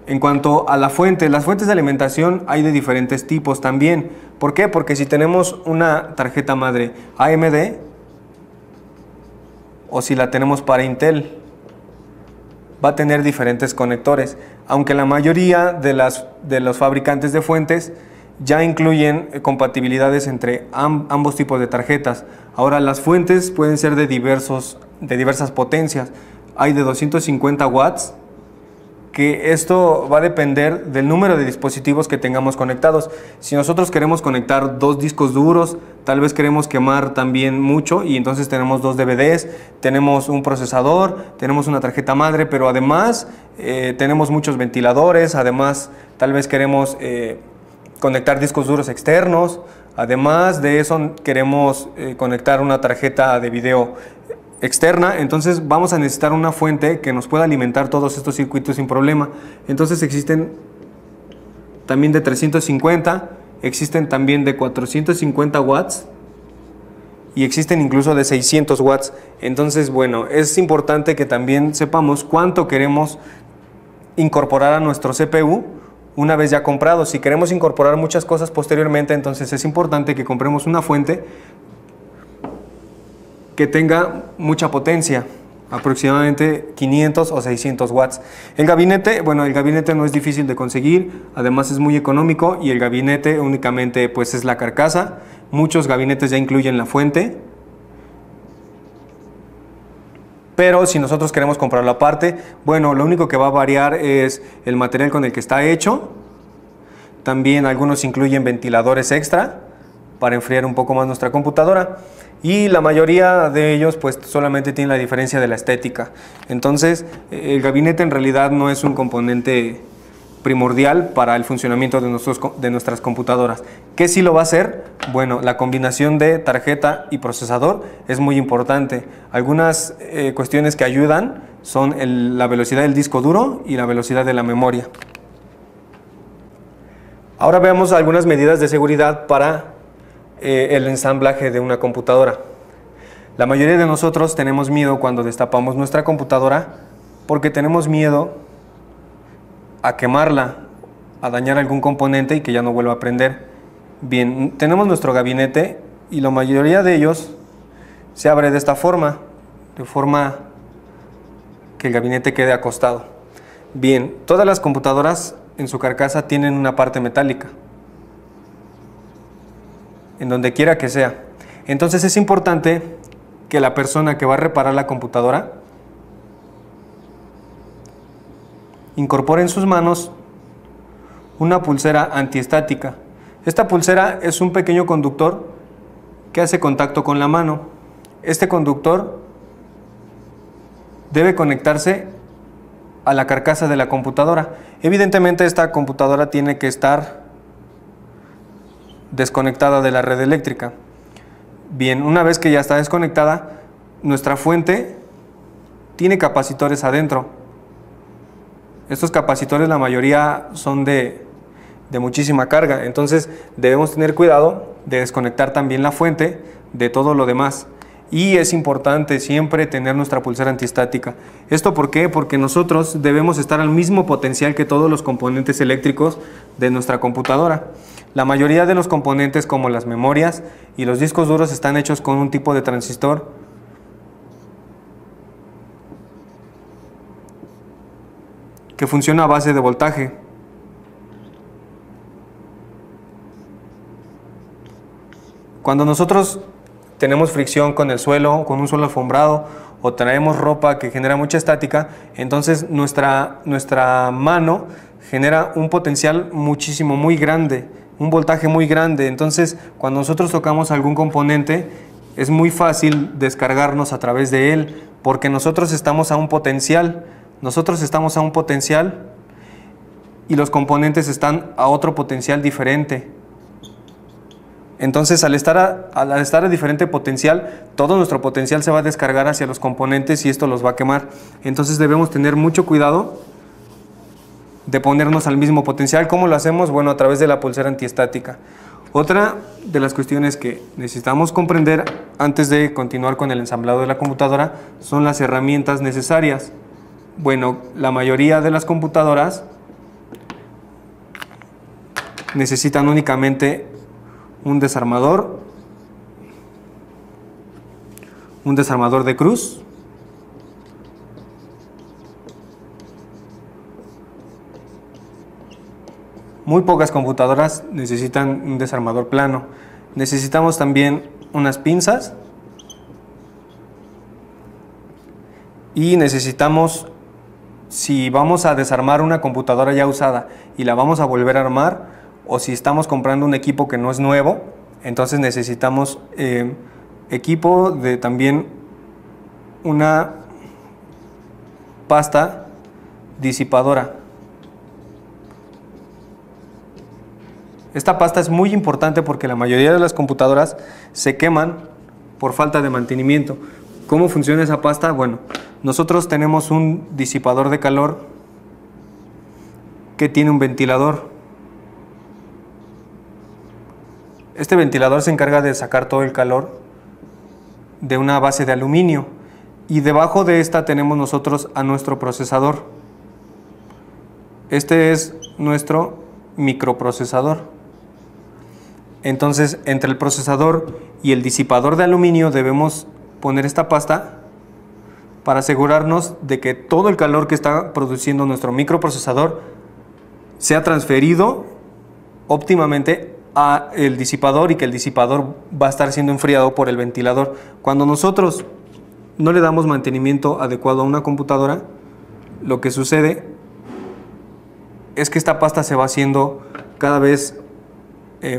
En cuanto a la fuente, las fuentes de alimentación hay de diferentes tipos también. ¿Por qué? Porque si tenemos una tarjeta madre AMD o si la tenemos para Intel, va a tener diferentes conectores, aunque la mayoría de los fabricantes de fuentes ya incluyen compatibilidades entre ambos tipos de tarjetas. Ahora, las fuentes pueden ser de diversas potencias. Hay de 250 watts, que esto va a depender del número de dispositivos que tengamos conectados. Si nosotros queremos conectar 2 discos duros, tal vez queremos quemar también mucho y entonces tenemos 2 DVDs, tenemos un procesador, tenemos una tarjeta madre, pero además tenemos muchos ventiladores, además tal vez queremos conectar discos duros externos, además de eso queremos conectar una tarjeta de video externa, entonces vamos a necesitar una fuente que nos pueda alimentar todos estos circuitos sin problema. Entonces existen también de 350, existen también de 450 watts y existen incluso de 600 watts. Entonces, bueno, es importante que también sepamos cuánto queremos incorporar a nuestro CPU una vez ya comprado. Si queremos incorporar muchas cosas posteriormente, entonces es importante que compremos una fuente que tenga mucha potencia, aproximadamente 500 o 600 watts. El gabinete, bueno, el gabinete no es difícil de conseguir, además es muy económico y el gabinete únicamente pues es la carcasa. Muchos gabinetes ya incluyen la fuente, pero si nosotros queremos comprarlo aparte, bueno, lo único que va a variar es el material con el que está hecho. También algunos incluyen ventiladores extra para enfriar un poco más nuestra computadora. Y la mayoría de ellos pues solamente tienen la diferencia de la estética. Entonces el gabinete en realidad no es un componente primordial para el funcionamiento de nuestras computadoras. ¿Qué sí lo va a hacer? Bueno, la combinación de tarjeta y procesador es muy importante. Algunas cuestiones que ayudan son la velocidad del disco duro y la velocidad de la memoria. Ahora veamos algunas medidas de seguridad para el ensamblaje de una computadora. La mayoría de nosotros tenemos miedo cuando destapamos nuestra computadora porque tenemos miedo a quemarla, a dañar algún componente y que ya no vuelva a prender. Bien, tenemos nuestro gabinete y la mayoría de ellos se abre de esta forma, de forma que el gabinete quede acostado. Bien, todas las computadoras en su carcasa tienen una parte metálica, en donde quiera que sea. Entonces es importante que la persona que va a reparar la computadora incorpore en sus manos una pulsera antiestática. Esta pulsera es un pequeño conductor que hace contacto con la mano. Este conductor debe conectarse a la carcasa de la computadora. Evidentemente esta computadora tiene que estar desconectada de la red eléctrica. Bien, una vez que ya está desconectada, nuestra fuente tiene capacitores adentro. Estos capacitores, la mayoría son de muchísima carga, entonces debemos tener cuidado de desconectar también la fuente de todo lo demás. Y es importante siempre tener nuestra pulsera antiestática. ¿Esto por qué? Porque nosotros debemos estar al mismo potencial que todos los componentes eléctricos de nuestra computadora. La mayoría de los componentes, como las memorias y los discos duros, están hechos con un tipo de transistor que funciona a base de voltaje. Cuando nosotros tenemos fricción con el suelo, con un suelo alfombrado, o traemos ropa que genera mucha estática, entonces nuestra mano genera un potencial muy grande, un voltaje muy grande. Entonces cuando nosotros tocamos algún componente es muy fácil descargarnos a través de él, porque nosotros estamos a un potencial, y los componentes están a otro potencial diferente. Entonces al estar a diferente potencial, todo nuestro potencial se va a descargar hacia los componentes y esto los va a quemar. Entonces debemos tener mucho cuidado de ponernos al mismo potencial. ¿Cómo lo hacemos? Bueno, a través de la pulsera antiestática. Otra de las cuestiones que necesitamos comprender antes de continuar con el ensamblado de la computadora son las herramientas necesarias. Bueno, la mayoría de las computadoras necesitan únicamente un desarmador de cruz, muy pocas computadoras necesitan un desarmador plano. Necesitamos también unas pinzas y necesitamos, si vamos a desarmar una computadora ya usada y la vamos a volver a armar, o si estamos comprando un equipo que no es nuevo, entonces necesitamos equipo de también una pasta disipadora. Esta pasta es muy importante porque la mayoría de las computadoras se queman por falta de mantenimiento. ¿Cómo funciona esa pasta? Bueno, nosotros tenemos un disipador de calor que tiene un ventilador. Este ventilador se encarga de sacar todo el calor de una base de aluminio y debajo de esta tenemos nosotros a nuestro procesador. Este es nuestro microprocesador. Entonces, entre el procesador y el disipador de aluminio debemos poner esta pasta para asegurarnos de que todo el calor que está produciendo nuestro microprocesador sea transferido óptimamente a el disipador y que el disipador va a estar siendo enfriado por el ventilador. Cuando nosotros no le damos mantenimiento adecuado a una computadora, lo que sucede es que esta pasta se va haciendo cada vez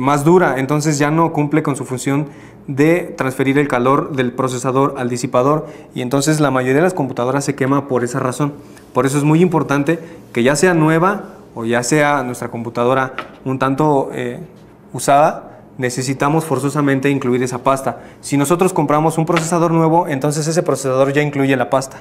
más dura, entonces ya no cumple con su función de transferir el calor del procesador al disipador y entonces la mayoría de las computadoras se quema por esa razón. Por eso es muy importante que ya sea nueva o ya sea nuestra computadora un tanto usada, necesitamos forzosamente incluir esa pasta. Si nosotros compramos un procesador nuevo, entonces ese procesador ya incluye la pasta.